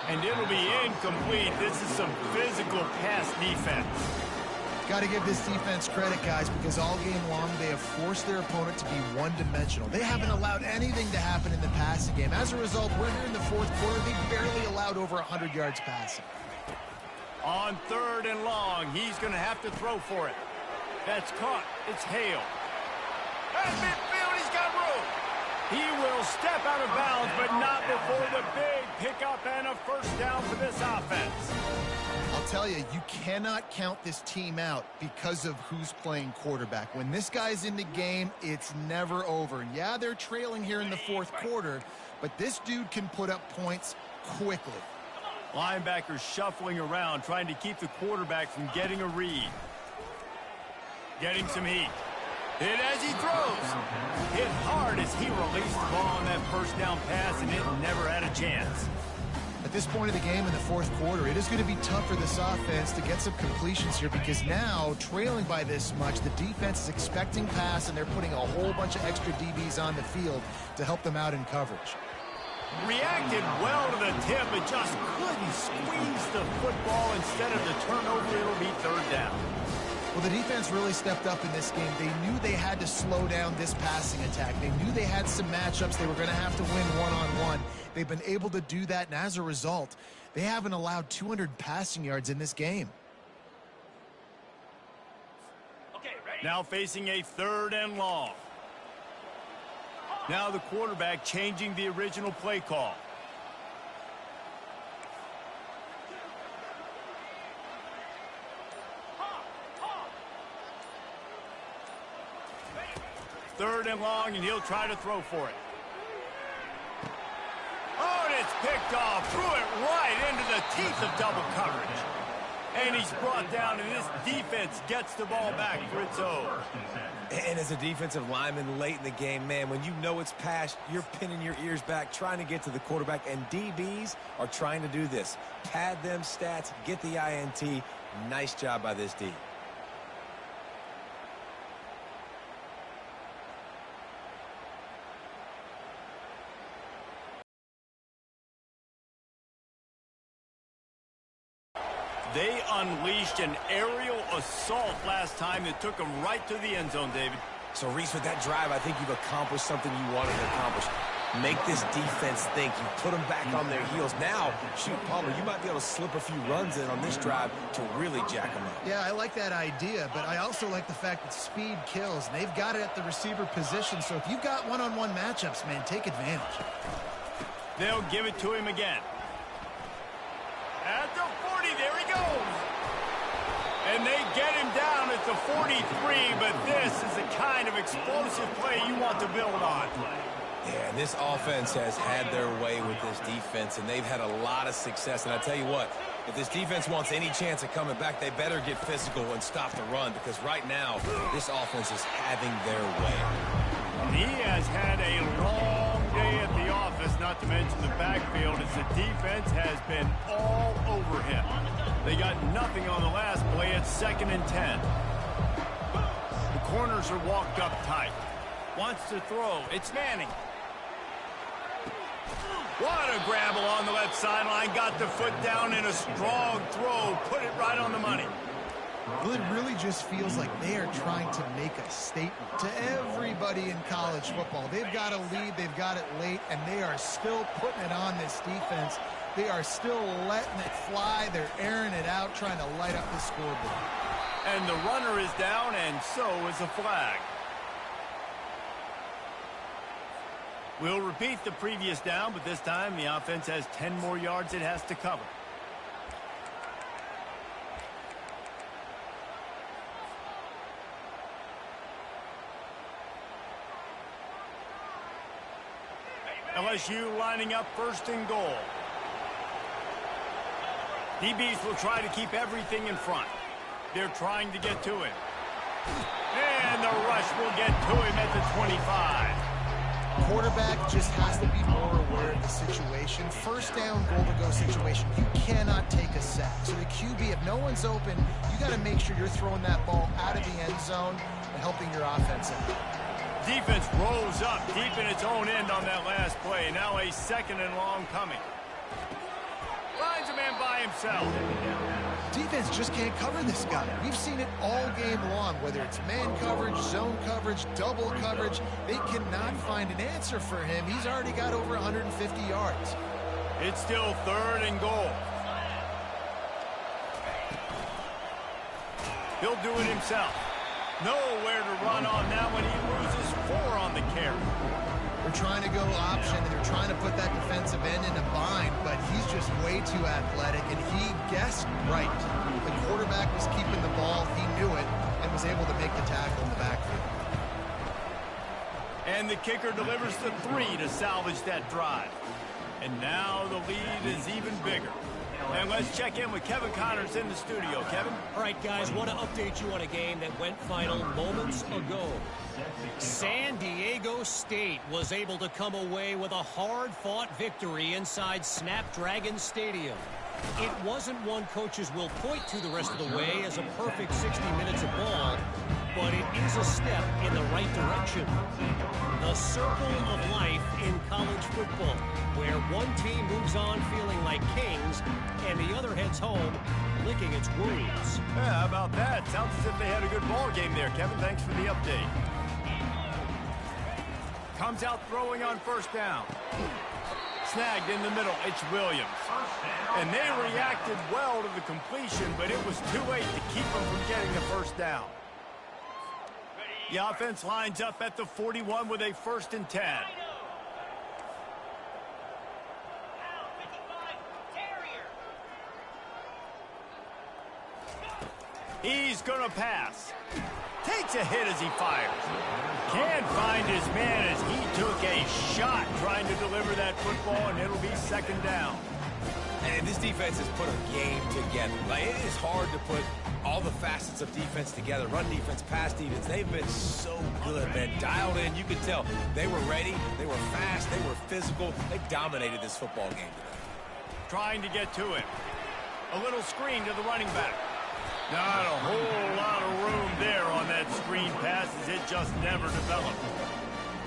And it'll be incomplete. This is some physical pass defense. Got to give this defense credit, guys, because all game long they have forced their opponent to be one-dimensional. They haven't allowed anything to happen in the passing game. As a result, we're here in the 4th quarter. They barely allowed over 100 yards passing. On 3rd and long, he's going to have to throw for it. That's caught. It's Hale. At midfield, he's got room. He will step out of bounds, but not before the big pickup and a 1st down for this offense. I'll tell you, you cannot count this team out because of who's playing quarterback. When this guy's in the game, it's never over. And yeah, they're trailing here in the 4th quarter, but this dude can put up points quickly. Linebackers shuffling around, trying to keep the quarterback from getting a read. Getting some heat. Hit as he throws. Hit hard as he released the ball on that 1st down pass, and it never had a chance. At this point of the game in the fourth quarter, it is going to be tough for this offense to get some completions here because now, trailing by this much, the defense is expecting pass, and they're putting a whole bunch of extra DBs on the field to help them out in coverage. Reacted well to the tip, but just couldn't squeeze the football. Instead of the turnover, it'll be third down. Well, the defense really stepped up in this game. They knew they had to slow down this passing attack. They knew they had some matchups they were going to have to win one-on-one. They've been able to do that, and as a result, they haven't allowed 200 passing yards in this game. Okay, ready? Now facing a third and long. Now the quarterback changing the original play call. Third and long, and he'll try to throw for it. Oh, and it's picked off. Threw it right into the teeth of double coverage. And he's brought down, and this defense gets the ball back for its own. And as a defensive lineman late in the game, man, when you know it's pass, you're pinning your ears back, trying to get to the quarterback, and DBs are trying to do this. Pad them stats, get the INT. Nice job by this D. They unleashed an aerial assault last time that took them right to the end zone, David. So, Reese, with that drive, I think you've accomplished something you wanted to accomplish. Make this defense think. You put them back on their heels. Now, shoot, Palmer, you might be able to slip a few runs in on this drive to really jack them up. Yeah, I like that idea, but I also like the fact that speed kills. And they've got it at the receiver position, so if you've got one-on-one matchups, man, take advantage. They'll give it to him again. At the 40, there he goes. And they get him down at the 43, but this is the kind of explosive play you want to build on. Yeah, and this offense has had their way with this defense, and they've had a lot of success. And I tell you what, if this defense wants any chance of coming back, they better get physical and stop the run, because right now, this offense is having their way. He has had a long day at the office, not to mention the backfield, as the defense has been all over him. They got nothing on the last play. It's 2nd and 10. The corners are walked up tight. Wants to throw. It's Manning. What a grab along the left sideline. Got the foot down in a strong throw. Put it right on the money. Well, it really just feels like they are trying to make a statement to everybody in college football. They've got a lead, they've got it late, and they are still putting it on this defense. They are still letting it fly. They're airing it out, trying to light up the scoreboard. And the runner is down, and so is a flag. We'll repeat the previous down, but this time the offense has 10 more yards it has to cover. LSU lining up 1st and goal. DBs will try to keep everything in front. They're trying to get to him. And the rush will get to him at the 25. Quarterback just has to be more aware of the situation. 1st down, goal-to-go situation. You cannot take a sack. So the QB, if no one's open, you got to make sure you're throwing that ball out of the end zone and helping your offense out. Defense rolls up deep in its own end on that last play. Now a 2nd and long coming. Lines a man by himself. Defense just can't cover this guy. We've seen it all game long, whether it's man coverage, zone coverage, double coverage. They cannot find an answer for him. He's already got over 150 yards. It's still 3rd and goal. He'll do it himself. Nowhere to run on that one. He loses 4 on the carry. They're trying to go option, and they're trying to put that defensive end in a bind, but he's just way too athletic, and he guessed right. The quarterback was keeping the ball. He knew it and was able to make the tackle in the backfield. And the kicker delivers the 3 to salvage that drive. And now the lead is even bigger. And let's check in with Kevin Connors in the studio. Kevin? All right, guys, want to update you on a game that went final moments ago. San Diego State was able to come away with a hard-fought victory inside Snapdragon Stadium. It wasn't one coaches will point to the rest of the way as a perfect 60 minutes of ball, but it is a step in the right direction. The circle of life in college football, where one team moves on feeling like kings and the other heads home licking its wounds. Yeah, how about that? Sounds as if they had a good ball game there, Kevin. Thanks for the update. Comes out throwing on first down. Snagged in the middle. It's Williams. And they reacted well to the completion, but it was too late to keep them from getting the first down. The offense lines up at the 41 with a 1st and 10. He's going to pass. Takes a hit as he fires. Can't find his man as he took a shot trying to deliver that football, and it'll be 2nd down. And this defense has put a game together. Like, it is hard to put all the facets of defense together. Run defense, pass defense. They've been so good, man. Dialed in. You could tell they were ready. They were fast. They were physical. They dominated this football game today. Trying to get to it. A little screen to the running back. Not a whole lot of room there on that screen pass as it just never developed.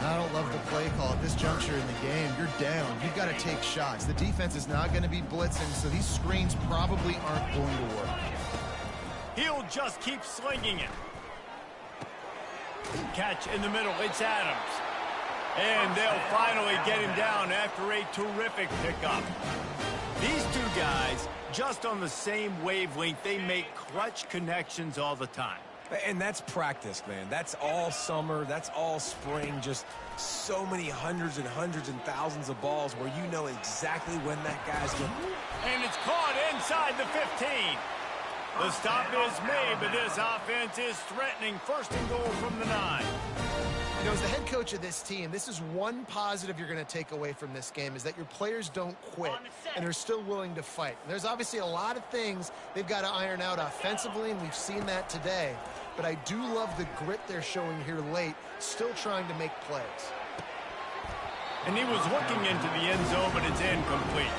I don't love the play call at this juncture in the game. You're down. You've got to take shots. The defense is not going to be blitzing, so these screens probably aren't going to work. He'll just keep slinging it. Catch in the middle. It's Adams. And they'll finally get him down after a terrific pickup. These two guys, just on the same wavelength, they make clutch connections all the time. And that's practice, man. That's all summer. That's all spring. Just so many hundreds and thousands of balls where you know exactly when that guy's going. And it's caught inside the 15. The stop is made, but this offense is threatening. 1st and goal from the 9. You know, as the head coach of this team, this is one positive you're going to take away from this game, is that your players don't quit and are still willing to fight. And there's obviously a lot of things they've got to iron out offensively, and we've seen that today. But I do love the grit they're showing here late, still trying to make plays. And he was looking into the end zone, but it's incomplete.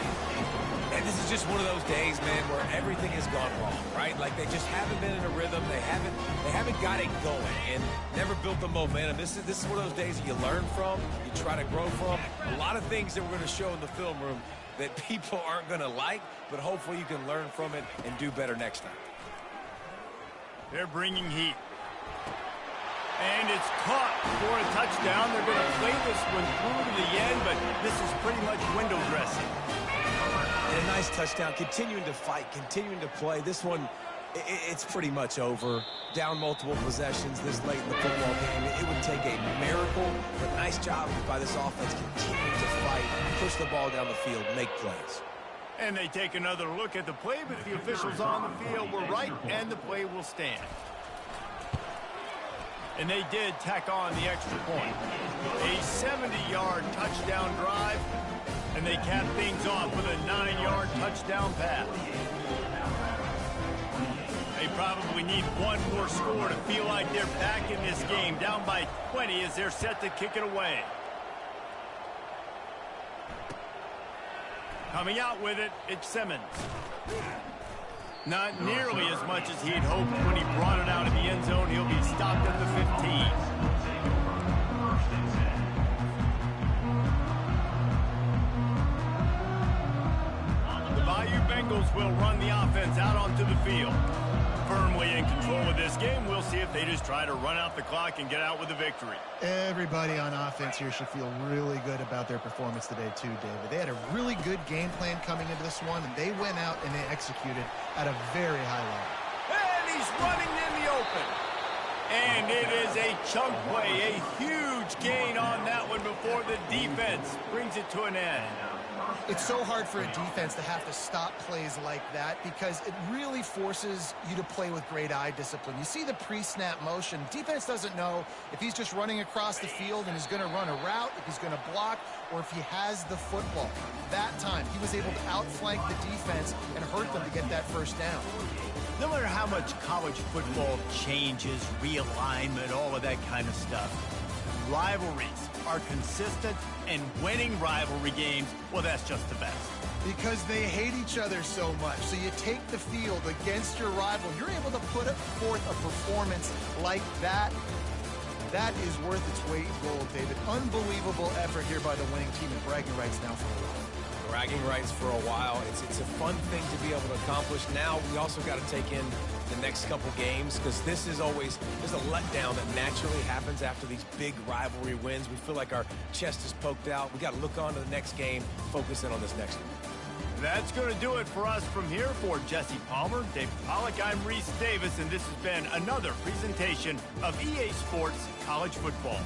And this is just one of those days, man, where everything has gone wrong, right? Like, they just haven't been in a rhythm. They haven't got it going and never built the momentum. This is one of those days that you learn from, you try to grow from. A lot of things that we're going to show in the film room that people aren't going to like, but hopefully you can learn from it and do better next time. They're bringing heat. And it's caught for a touchdown. They're going to play this one through to the end, but this is pretty much window dressing. And a nice touchdown, continuing to fight, continuing to play. This one, it's pretty much over. Down multiple possessions this late in the football game. It would take a miracle, but nice job by this offense continuing to fight, push the ball down the field, make plays. And they take another look at the play, but the officials on the field were right, and the play will stand. And they did tack on the extra point. A 70-yard touchdown drive, and they cap things off with a 9-yard touchdown pass. They probably need one more score to feel like they're back in this game, down by 20 as they're set to kick it away. Coming out with it, it's Simmons. Not nearly as much as he'd hoped when he brought it out of the end zone. He'll be stopped at the 15. The Bayou Bengals will run the offense out onto the field. Firmly in control of this game. We'll see if they just try to run out the clock and get out with a victory. Everybody on offense here should feel really good about their performance today too, David. They had a really good game plan coming into this one, and they went out and they executed at a very high level. And he's running in the open. And it is a chunk play, a huge gain on that one before the defense brings it to an end. It's so hard for a defense to have to stop plays like that because it really forces you to play with great eye discipline. You see the pre-snap motion. Defense doesn't know if he's just running across the field and is going to run a route, if he's going to block, or if he has the football. That time, he was able to outflank the defense and hurt them to get that first down. No matter how much college football changes, realignment, all of that kind of stuff, rivalries are consistent, and winning rivalry games, well, that's just the best. Because they hate each other so much. So you take the field against your rival, you're able to put forth a performance like that. That is worth its weight in gold, David. Unbelievable effort here by the winning team, and bragging rights now for a while. Bragging rights for a while. It's a fun thing to be able to accomplish. Now we also got to take in the next couple games because this is always, there's a letdown that naturally happens after these big rivalry wins. We feel like our chest is poked out. We got to look on to the next game, focus in on this next one. That's going to do it for us from here. For Jesse Palmer, David Pollack, I'm Reese Davis, and this has been another presentation of EA Sports College Football.